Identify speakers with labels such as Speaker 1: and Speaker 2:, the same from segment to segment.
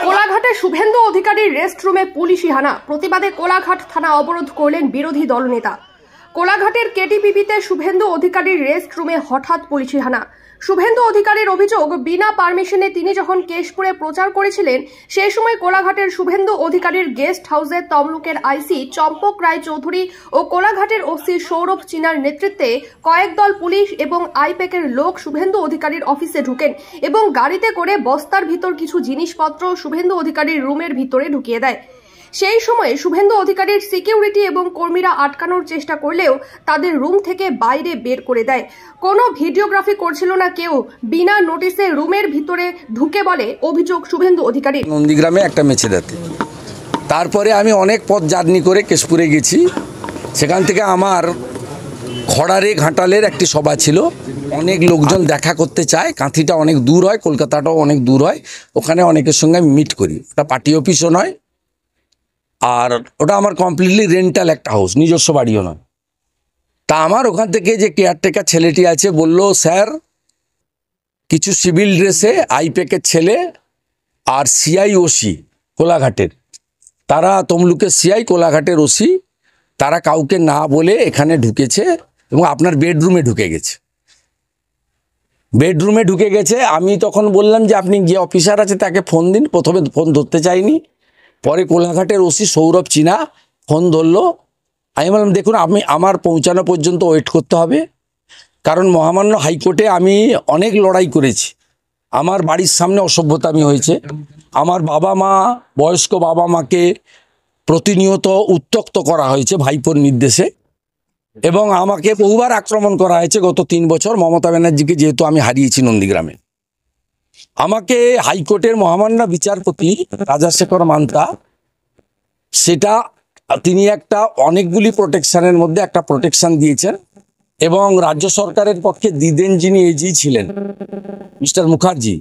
Speaker 1: কোলাঘাটে শুভেন্দু অধিকারীর রেস্টরুমে পুলিশি হানা, প্রতিবাদে কোলাঘাট থানা অবরোধ করলেন বিরোধী দলনেতা। কোলাঘাটের কেটিপিপিতে শুভেন্দু অধিকারীর রেস্টরুমে হঠাৎ পুলিশি হানা। শুভেন্দু অধিকারীর অভিযোগ, বিনা পারমিশনে তিনি যখন কেশপুরে প্রচার করেছিলেন সেই সময় কোলাঘাটের শুভেন্দু অধিকারীর গেস্ট হাউসে তমলুকের আইসি চম্পক রায় চৌধুরী ও কোলাঘাটের ওসি সৌরভ চিনার নেতৃত্বে কয়েক দল পুলিশ এবং আইপ্যাকের লোক শুভেন্দু অধিকারীর অফিসে ঢুকেন এবং গাড়িতে করে বস্তার ভিতর কিছু জিনিসপত্র শুভেন্দু অধিকারীর রুমের ভিতরে ঢুকিয়ে দেয়। সেই সময় শুভেন্দু অধিকারীর সিকিউরিটি এবং কর্মীরা আটকানোর চেষ্টা করলেও তাদের রুম থেকে বাইরে বের করে দেয়। কোনো ভিডিওগ্রাফি করছিল না কেউ, বিনা নোটিসে রুমের ভিতরে ঢুকে বলে অভিযোগ শুভেন্দু অধিকারী।
Speaker 2: নন্দীগ্রামে একটা মেছেদাতে, তারপরে আমি অনেক পথ জার্নি করে কেশপুরে গেছি। সেখান থেকে আমার খড়ারে ঘাটালের একটি সভা ছিল, অনেক লোকজন দেখা করতে চায়। কাঁথিটা অনেক দূর হয়, কলকাতাটাও অনেক দূর হয়, ওখানে অনেকের সঙ্গে আমি মিট করি। ওটা পার্টি অফিসও নয়, আর ওটা আমার কমপ্লিটলি রেন্টাল একটা হাউস, নিজস্ব বাড়িও নয়। তা আমার ওখান থেকে যে কেয়ারটেকার ছেলেটি আছে বলল, স্যার কিছু সিভিল ড্রেসে আইপ্যাকের ছেলে আর সিআই ওসি কোলাঘাটের, তারা তমলুকের সিআই কোলাঘাটের ওসি, তারা কাউকে না বলে এখানে ঢুকেছে এবং আপনার বেডরুমে ঢুকে গেছে। বেডরুমে ঢুকে গেছে। আমি তখন বললাম যে আপনি যে অফিসার আছে তাকে ফোন দিন। প্রথমে ফোন ধরতে চাইনি, পরে কোলাঘাটের ওসি সৌরভ চিনা ফোন ধরলো। আমি বললাম দেখুন, আমার পৌঁছানো পর্যন্ত ওয়েট করতে হবে, কারণ মহামান্য হাইকোর্টে আমি অনেক লড়াই করেছি। আমার বাড়ির সামনে অসভ্যতামি হয়েছে, আমার বাবা মা, বয়স্ক বাবা মাকে প্রতিনিয়ত উত্ত্যক্ত করা হয়েছে ভাইপোর নির্দেশে, এবং আমাকে বহুবার আক্রমণ করা হয়েছে গত 3 বছর মমতা ব্যানার্জিকে, যেহেতু আমি হারিয়েছি নন্দীগ্রামে। আমাকে হাইকোর্টের মহামান্য বিচারপতি রাজাশেখর মান্তা, সেটা তিনি একটা অনেকগুলি প্রোটেকশনের মধ্যে একটা প্রোটেকশন দিয়েছেন, এবং রাজ্য সরকারের পক্ষে দিদেন যিনি এজি ছিলেন মিস্টার মুখার্জি,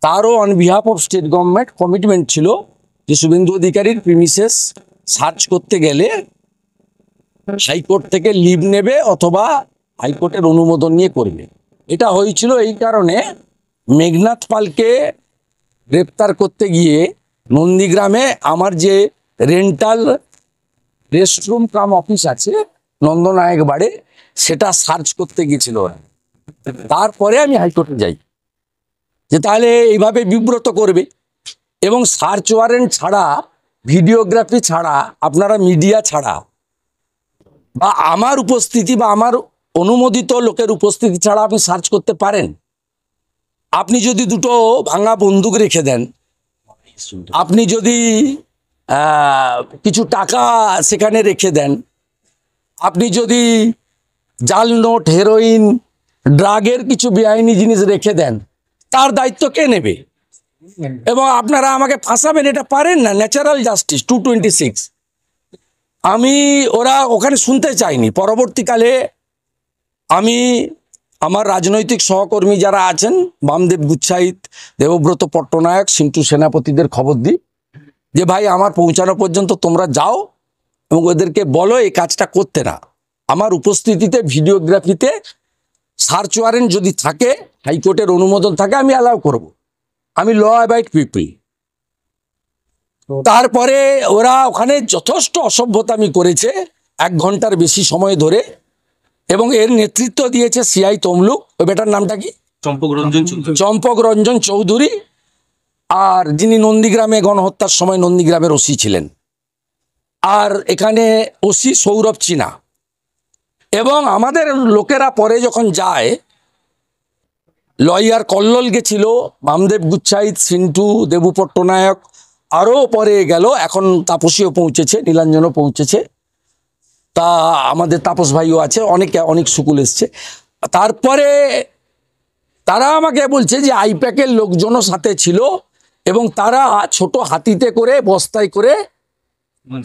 Speaker 2: তারও on behalf of state government commitment ছিল যে শুভেন্দু অধিকারীর প্রিমিসেস সার্চ করতে গেলে হাইকোর্ট থেকে লিভ নেবে অথবা হাইকোর্টের অনুমোদন নিয়ে করবে। এটা হয়েছিল এই কারণে, মেঘনাথ পালকে গ্রেপ্তার করতে গিয়ে নন্দীগ্রামে আমার যে রেন্টাল রেস্টরুম কাম অফিস আছে নন্দনায়ক বাড়ে, সেটা সার্চ করতে গিয়েছিল। তারপরে আমি হাইকোর্টে যাই যে তাহলে এইভাবে বিব্রত করবে, এবং সার্চ ওয়ারেন্ট ছাড়া, ভিডিওগ্রাফি ছাড়া, আপনারা মিডিয়া ছাড়া বা আমার উপস্থিতি বা আমার অনুমোদিত লোকের উপস্থিতি ছাড়া আপনি সার্চ করতে পারেন? আপনি যদি দুটো ভাঙা বন্দুক রেখে দেন, আপনি যদি কিছু টাকা সেখানে রেখে দেন, আপনি যদি জাল নোট, হেরোইন, ড্রাগের কিছু বেআইনি জিনিস রেখে দেন, তার দায়িত্ব কে নেবে? এবং আপনারা আমাকে ফাঁসাবেন, এটা পারেন না। ন্যাচারাল জাস্টিস 226 ওরা ওখানে শুনতে চাইনি। পরবর্তীকালে আমি আমার রাজনৈতিক সহকর্মী যারা আছেন, বামদেব গুচ্ছাইত, দেবব্রত পট্টনায়ক, সিন্টু সেনাপতিদের খবর দিই যে ভাই আমার পৌঁছানো পর্যন্ত তোমরা যাও এবং ওদেরকে বলো এই কাজটা করতে না। আমার উপস্থিতিতে ভিডিওগ্রাফিতে সার্চ ওয়ারেন্ট যদি থাকে, হাইকোর্টের অনুমোদন থাকে, আমি অ্যালাউ করব। আমি ল অ্যাবাইড পিপল। তারপরে ওরা ওখানে যথেষ্ট অসভ্যতামি করেছে 1 ঘন্টার বেশি সময় ধরে, এবং এর নেতৃত্ব দিয়েছে সিআই তমলুক। ওই বেটার নামটা কি? চম্পক রঞ্জন চৌধুরী, আর যিনি নন্দীগ্রামে গণহত্যার সময় নন্দীগ্রামের ওসি ছিলেন, আর এখানে ওসি সৌরভ চিনা। এবং আমাদের লোকেরা পরে যখন যায়, লয়ার কল্লোল গেছিল, বামদেব গুচ্ছাইত, সিন্টু, দেবু পট্টনায়ক, আরও পরে গেল, এখন তাপসীও পৌঁছেছে, নীলাঞ্জনও পৌঁছেছে, তা আমাদের তাপস ভাইও আছে, অনেক সুকুল এসছে। তারপরে তারা আমাকে বলছে যে আইপ্যাকের লোকজনও সাথে ছিল, এবং তারা ছোট হাতিতে করে, বস্তায় করে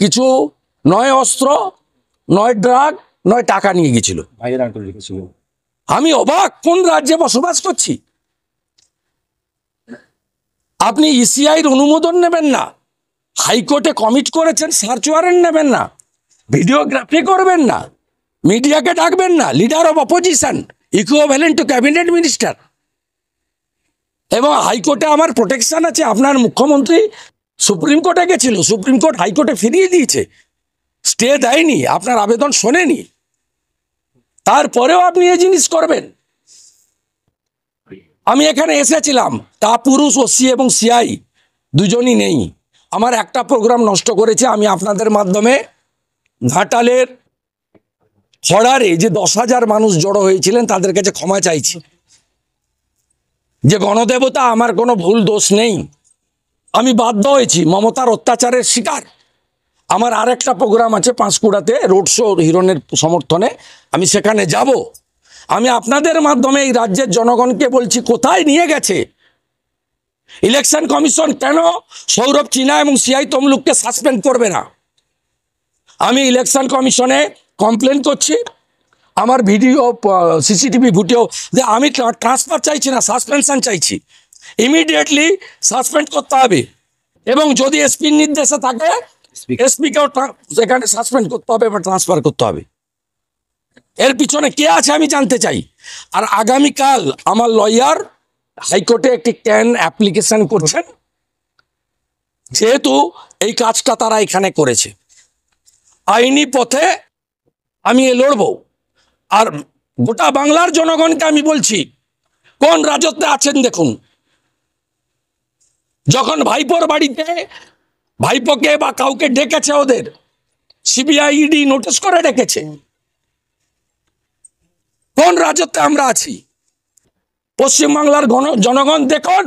Speaker 2: কিছু নয় অস্ত্র, নয় ড্রাগ, নয় টাকা নিয়ে গেছিল। আমি অবাক, কোন রাজ্যে বসবাস করছি? আপনি ইসিআইর অনুমোদন নেবেন না, হাইকোর্টে কমিট করেছেন, সার্চ ওয়ারেন্ট নেবেন না, ভিডিওগ্রাফি করবেন না, মিডিয়াকে ডাকবেন না, leader of opposition, equivalent to cabinet minister. এবং হাইকোর্টে আমার প্রোটেকশন আছে। আপনার মুখ্যমন্ত্রী সুপ্রিম কোর্টে গেছিল, সুপ্রিম কোর্ট হাইকোর্টে ফিরিয়ে দিয়েছে, স্টে দেয়নি, আপনার আবেদন শোনেনি, তারপরেও আপনি এই জিনিস করবেন। আমি এখানে এসেছিলাম, তা পুরুষ ওসি এবং সিআই দুজনই নেই। আমার একটা প্রোগ্রাম নষ্ট করেছে। আমি আপনাদের মাধ্যমে ঘাটালের খড়ারে যে 10,000 মানুষ জড়ো হয়েছিলেন তাদের কাছে ক্ষমা চাইছি। যে গণদেবতা, আমার কোনো ভুল দোষ নেই, আমি বাধ্য হয়েছি, মমতার অত্যাচারের শিকার। আমার আরেকটা প্রোগ্রাম আছে পাঁশকুড়াতে, রোড শো হিরণের সমর্থনে, আমি সেখানে যাব। আমি আপনাদের মাধ্যমে এই রাজ্যের জনগণকে বলছি, কোথায় নিয়ে গেছে ইলেকশন কমিশন? কেন সৌরভ চিনা এবং সিআই তমলুককে সাসপেন্ড করবে না? আমি ইলেকশন কমিশনে কমপ্লেন করছি, আমার ভিডিও সিসিটিভি ভিডিও, যে আমি ট্রান্সফার চাইছি না, সাসপেনশন চাইছি। ইমিডিয়েটলি সাসপেন্ড করতে হবে, এবং যদি এসপির নির্দেশে থাকে এসপিকেও সেখানে সাসপেন্ড করতে হবে বা ট্রান্সফার করতে হবে। এর পিছনে কে আছে আমি জানতে চাই। আর আগামীকাল আমার লয়ার হাইকোর্টে একটি ক্যান অ্যাপ্লিকেশন করছেন, যেহেতু এই কাজটা তারা এখানে করেছে। আইনি পথে আমি লড়ব। আর গোটা বাংলার জনগণকে আমি বলছি, কোন রাজত্বে আছেন দেখুন। যখন ভাইপোর বাড়িতে ভাইপোকে বা কাউকে ডেকেছে, ওদের সিবিআই ইডি নোটিশ করে ডেকেছে, কোন রাজত্বে আমরা আছি? পশ্চিমবাংলার জনগণ দেখুন,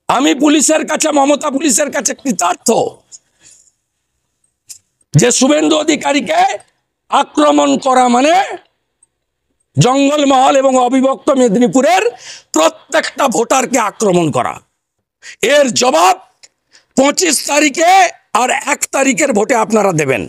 Speaker 2: আমি পুলিশের কাছে, মমতা পুলিশের কাছে কৃতার্থ যে শুভেন্দু অধিকারীকে আক্রমণ করা মানে জঙ্গলমহল এবং অবিভক্ত মেদিনীপুরের প্রত্যেকটা ভোটারকে আক্রমণ করা। এর জবাব 25 তারিখে আর 1 তারিখের ভোটে আপনারা দেবেন।